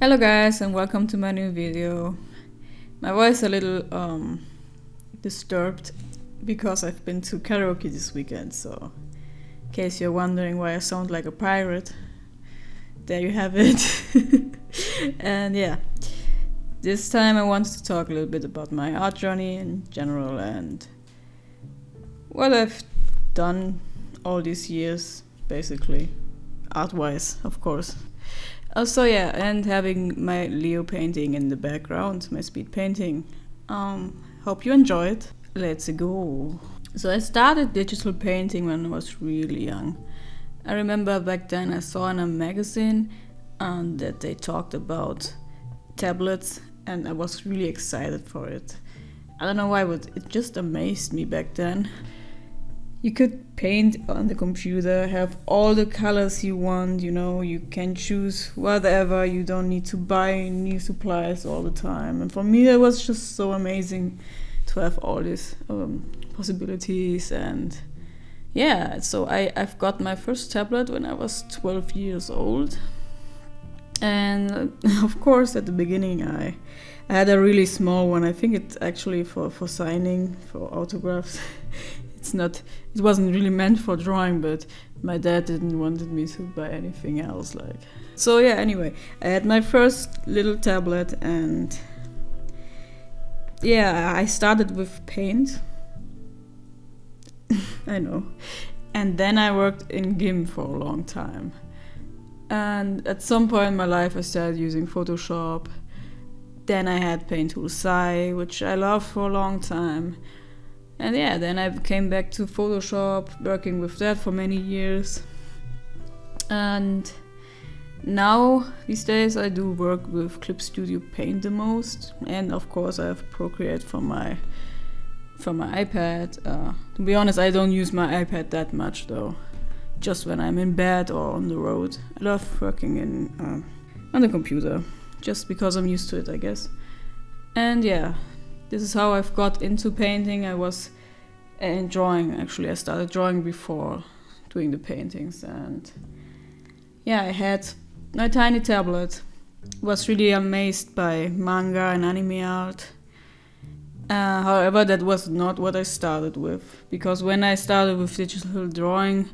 Hello guys and welcome to my new video. My voice is a little disturbed because I've been to karaoke this weekend, so in case you're wondering why I sound like a pirate, there you have it. And yeah, this time I wanted to talk a little bit about my art journey in general and what I've done all these years, basically, art-wise, of course. Also, yeah, and having my Leo painting in the background, my speed painting. Hope you enjoy it. Let's go. So I started digital painting when I was really young. I remember back then I saw in a magazine that they talked about tablets, and I was really excited for it. I don't know why, but it just amazed me back then. You could paint on the computer, have all the colors you want, you can choose whatever, you don't need to buy new supplies all the time. And for me, it was just so amazing to have all these possibilities. And yeah, so I've got my first tablet when I was 12 years old. And of course, at the beginning, I had a really small one. I think it's actually for signing, for autographs. It wasn't really meant for drawing, but my dad didn't wanted me to buy anything else. So yeah, anyway, I had my first little tablet, and yeah, I started with paint. I know. And then I worked in GIMP for a long time. And at some point in my life I started using Photoshop. Then I had Paint Tool Sai, which I loved for a long time. And yeah, then I came back to Photoshop, working with that for many years. And now, these days, I do work with Clip Studio Paint the most. And of course, I have Procreate for my iPad. To be honest, I don't use my iPad that much though. Just when I'm in bed or on the road. I love working on the computer, just because I'm used to it, I guess. And yeah. This is how I've got into painting. I was in drawing, actually. I started drawing before doing the paintings. And yeah, I had my tiny tablet. Was really amazed by manga and anime art. However, that was not what I started with. Because when I started with digital drawing,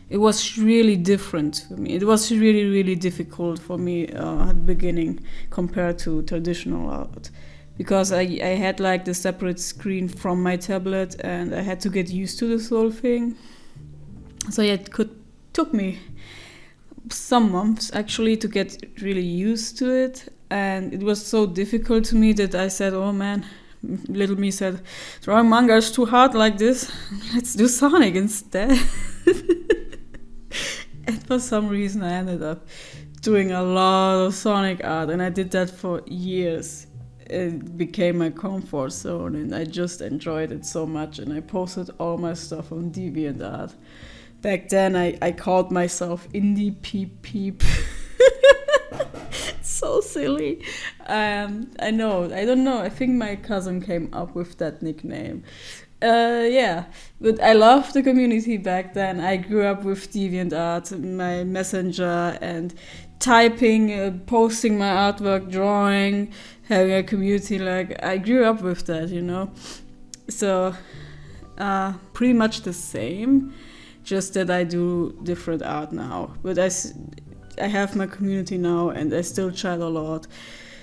it was really different for me. It was really, really difficult for me at the beginning compared to traditional art. Because I had like the separate screen from my tablet, and I had to get used to this whole thing. So yeah, took me some months actually to get really used to it, and it was so difficult to me that I said, oh man, little me said, drawing manga is too hard like this, let's do Sonic instead. And for some reason I ended up doing a lot of Sonic art, and I did that for years. It became my comfort zone, and I just enjoyed it so much, and I posted all my stuff on DeviantArt. Back then I called myself Indie Peep Peep. So silly. I don't know, I think my cousin came up with that nickname. Yeah, but I loved the community back then. I grew up with DeviantArt, my messenger, and typing, posting my artwork, drawing, having a community. I grew up with that, So pretty much the same, just that I do different art now. But I have my community now, and I still chat a lot.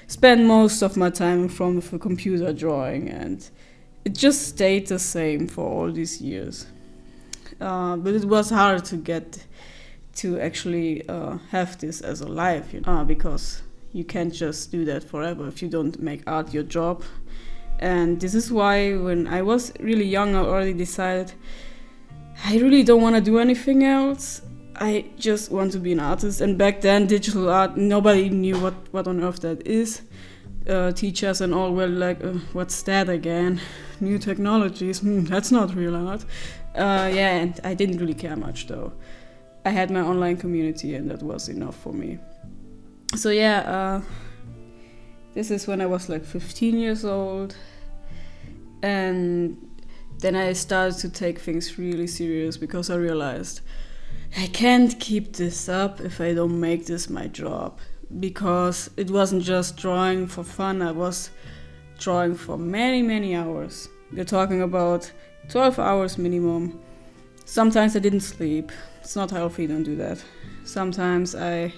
Spend most of my time in front of a computer drawing, and it just stayed the same for all these years. But it was hard to get to actually have this as a life, because you can't just do that forever if you don't make art your job. And this is why when I was really young, I already decided I really don't want to do anything else. I just want to be an artist. And back then, digital art, nobody knew what on earth that is. Teachers and all were like, what's that again? New technologies, that's not real art. Yeah, and I didn't really care much though. I had my online community, and that was enough for me. So yeah, this is when I was like 15 years old, and then I started to take things really serious because I realized I can't keep this up if I don't make this my job. because it wasn't just drawing for fun. I was drawing for many, many hours. We're talking about 12 hours minimum. Sometimes I didn't sleep. It's not healthy, don't do that. Sometimes I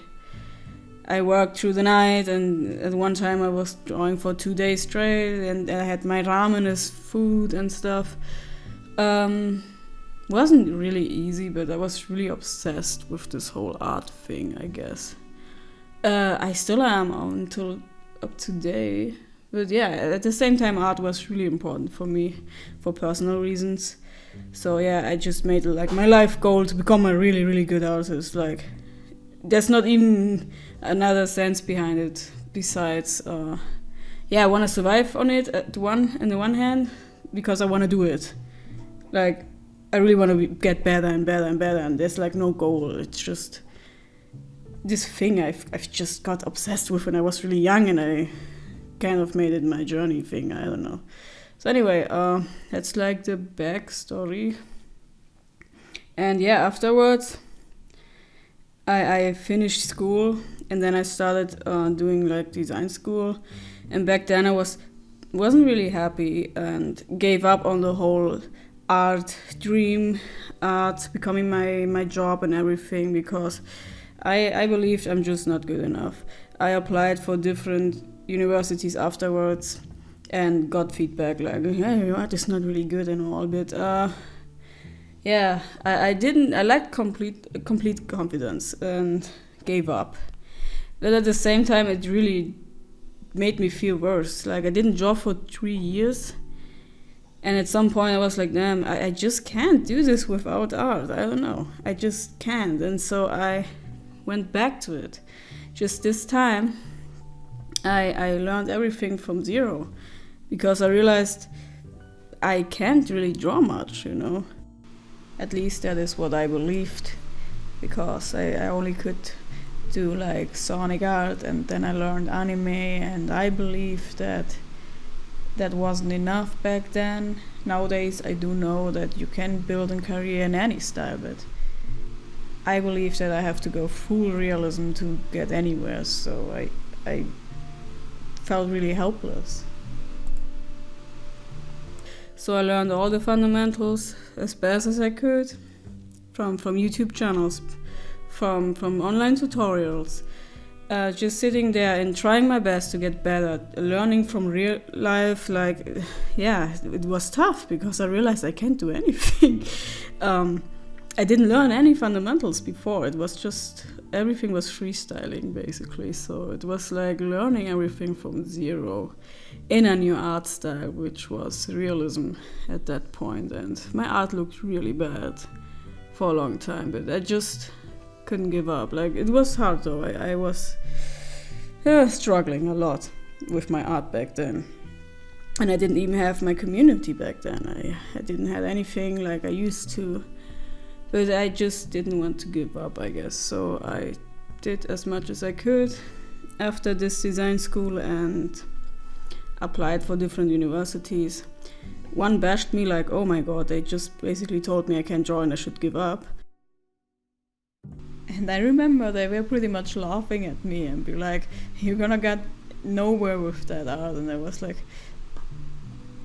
worked through the night, and at one time I was drawing for 2 days straight, and I had my ramen as food and stuff. Wasn't really easy, but I was really obsessed with this whole art thing, I guess. I still am until up to today. But yeah, at the same time, art was really important for me for personal reasons. So yeah, I just made it like my life goal to become a really, really good artist. Like, there's not even another sense behind it besides, I want to survive on it on the one hand, because I want to do it. Like, I really want to get better and better and better, and there's like no goal. It's just this thing I've just got obsessed with when I was really young, and I kind of made it my journey thing. I don't know. So anyway, that's like the backstory. And yeah, afterwards, I finished school, and then I started doing like design school. And back then I wasn't really happy and gave up on the whole art dream, art becoming my job and everything, because I believed I'm just not good enough. I applied for different universities afterwards and got feedback like, hey, your art is not really good and all, but I lacked complete confidence and gave up. But at the same time, it really made me feel worse. Like, I didn't draw for 3 years, and at some point I was like, damn, I just can't do this without art. I don't know, I just can't. And so I went back to it. Just this time I learned everything from zero, because I realized I can't really draw much, you know. At least that is what I believed, because I only could do like Sonic art, and then I learned anime, and I believe that wasn't enough back then. Nowadays I do know that you can build a career in any style, but I believe that I have to go full realism to get anywhere, so I felt really helpless. So I learned all the fundamentals as best as I could from YouTube channels, from online tutorials, just sitting there and trying my best to get better, learning from real life. Like, yeah, it was tough because I realized I can't do anything. I didn't learn any fundamentals before. It was just, everything was freestyling basically. So it was like learning everything from zero in a new art style, which was realism at that point. And my art looked really bad for a long time, but I just couldn't give up. Like, it was hard though. I was struggling a lot with my art back then. And I didn't even have my community back then. I didn't have anything like I used to. But I just didn't want to give up, I guess. So I did as much as I could after this design school and applied for different universities. One bashed me like, oh my god, they just basically told me I can't draw and I should give up. And I remember they were pretty much laughing at me and be like, you're gonna get nowhere with that art. And I was like,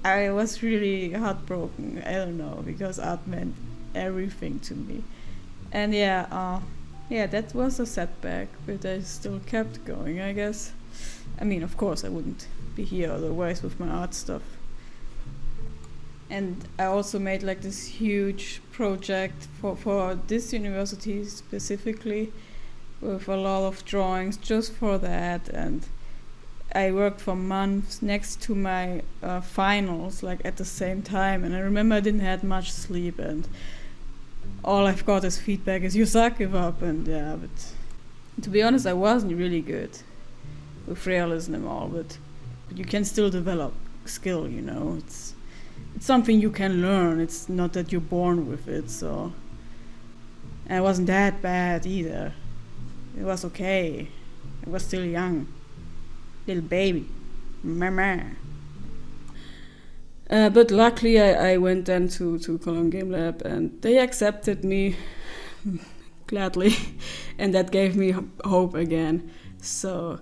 I was really heartbroken. I don't know, because art meant everything to me. And that was a setback, but I still kept going, I guess. I mean, of course I wouldn't be here otherwise with my art stuff. And I also made like this huge project for this university specifically, with a lot of drawings just for that. And I worked for months next to my finals, like at the same time. And I remember I didn't have much sleep, and all I've got as feedback is you suck, give up. And yeah, but to be honest, I wasn't really good with realism and all, but you can still develop skill, you know. It's something you can learn. It's not that you're born with it. So, and I wasn't that bad either. It was okay. I was still young, little baby, mama. But luckily I went then to Cologne Game Lab, and they accepted me gladly, and that gave me hope again. So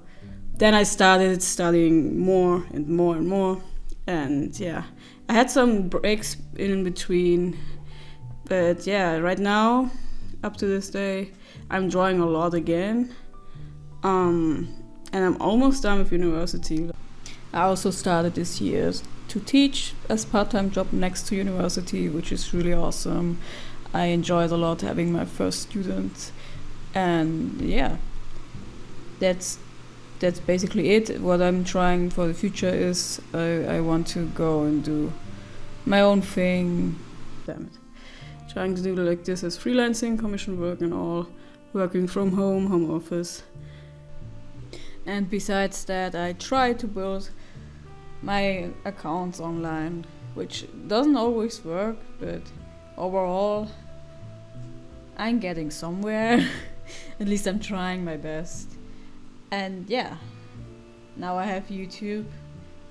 then I started studying more and more and more. And yeah, I had some breaks in between. But yeah, right now, up to this day, I'm drawing a lot again. And I'm almost done with university. I also started this year to teach as part-time job next to university, which is really awesome. I enjoyed a lot having my first student. And yeah, that's basically it. What I'm trying for the future is I want to go and do my own thing. Damn it. Trying to do like this as freelancing, commission work and all, working from home office. And besides that, I try to build my accounts online, which doesn't always work, but overall I'm getting somewhere. At least I'm trying my best. And yeah, now I have YouTube,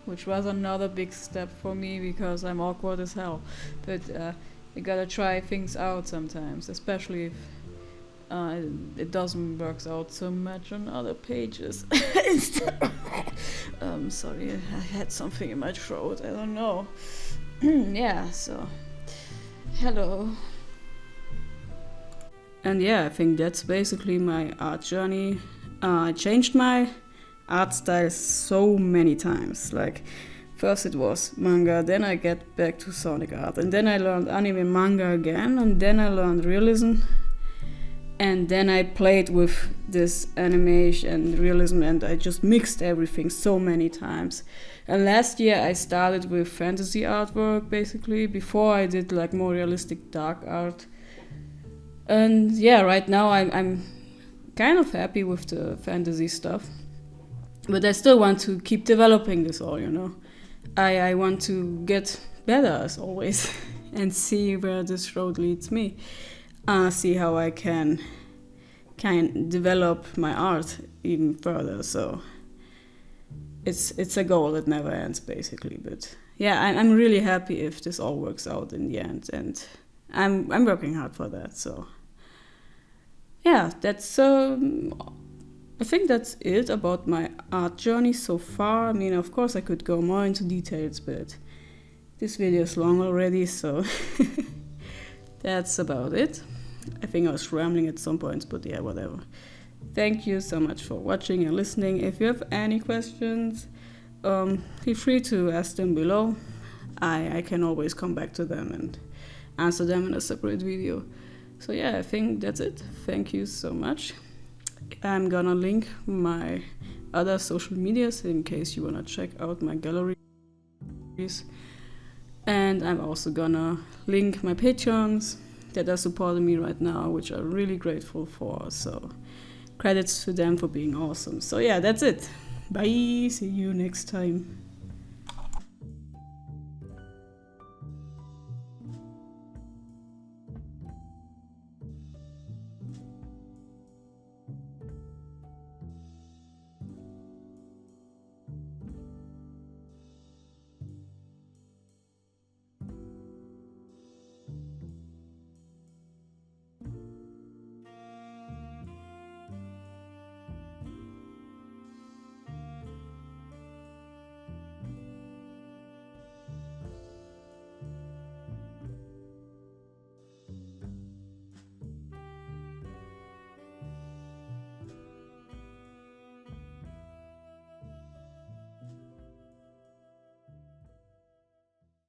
which was another big step for me because I'm awkward as hell. But you gotta try things out sometimes, especially if it doesn't work out so much on other pages. Sorry, I had something in my throat, I don't know. Yeah, so hello. And yeah, I think that's basically my art journey. I changed my art style so many times. Like, first it was manga, then I get back to Sonic art, and then I learned anime manga again, and then I learned realism. And then I played with this animation and realism, and I just mixed everything so many times. And last year I started with fantasy artwork, basically. Before I did like more realistic dark art. And yeah, right now I'm kind of happy with the fantasy stuff. But I still want to keep developing this all, you know. I want to get better as always and see where this road leads me. See how I can develop my art even further. So it's a goal that never ends, basically. But yeah, I'm really happy if this all works out in the end, and I'm working hard for that. So yeah, that's I think that's it about my art journey so far. I mean, of course I could go more into details, but this video is long already, so that's about it. I think I was rambling at some points, but yeah, whatever. Thank you so much for watching and listening. If you have any questions, feel free to ask them below. I can always come back to them and answer them in a separate video. So yeah, I think that's it. Thank you so much. I'm gonna link my other social medias in case you wanna check out my galleries. And I'm also gonna link my Patreons that are supporting me right now, which I'm really grateful for. So credits to them for being awesome. So yeah, that's it. Bye. See you next time.